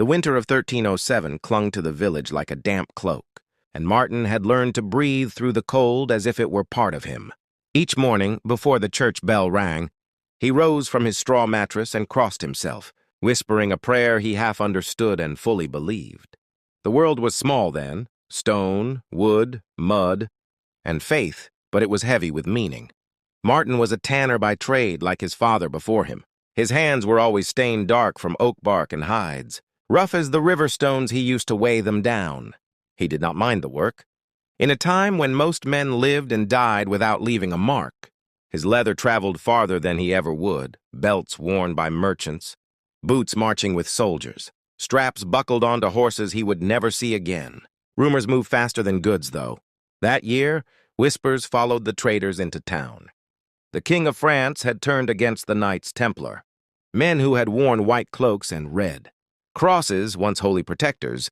The winter of 1307 clung to the village like a damp cloak, and Martin had learned to breathe through the cold as if it were part of him. Each morning, before the church bell rang, he rose from his straw mattress and crossed himself, whispering a prayer he half understood and fully believed. The world was small then, stone, wood, mud, and faith, but it was heavy with meaning. Martin was a tanner by trade like his father before him. His hands were always stained dark from oak bark and hides. Rough as the river stones, he used to weigh them down. He did not mind the work. In a time when most men lived and died without leaving a mark, his leather traveled farther than he ever would, belts worn by merchants, boots marching with soldiers, straps buckled onto horses he would never see again. Rumors moved faster than goods, though. That year, whispers followed the traders into town. The King of France had turned against the Knights Templar, men who had worn white cloaks and red. Crosses, once holy protectors,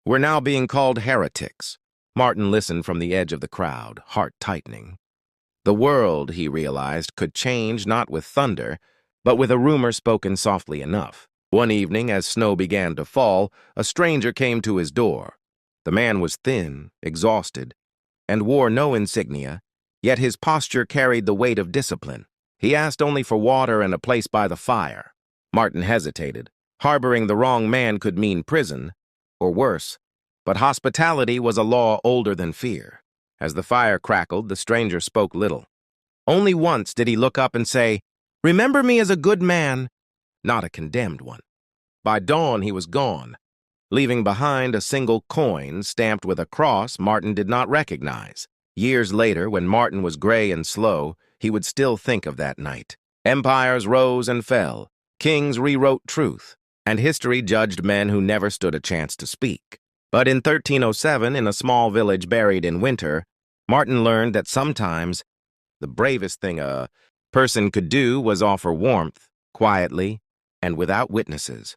were now being called heretics. Martin listened from the edge of the crowd, heart tightening. The world, he realized, could change not with thunder, but with a rumor spoken softly enough. One evening, as snow began to fall, a stranger came to his door. The man was thin, exhausted, and wore no insignia, yet his posture carried the weight of discipline. He asked only for water and a place by the fire. Martin hesitated. Harboring the wrong man could mean prison, or worse, but hospitality was a law older than fear. As the fire crackled, the stranger spoke little. Only once did he look up and say, "Remember me as a good man, not a condemned one." By dawn, he was gone, leaving behind a single coin stamped with a cross Martin did not recognize. Years later, when Martin was gray and slow, he would still think of that night. Empires rose and fell, kings rewrote truth, and history judged men who never stood a chance to speak. But in 1307, in a small village buried in winter, Martin learned that sometimes the bravest thing a person could do was offer warmth, quietly, and without witnesses.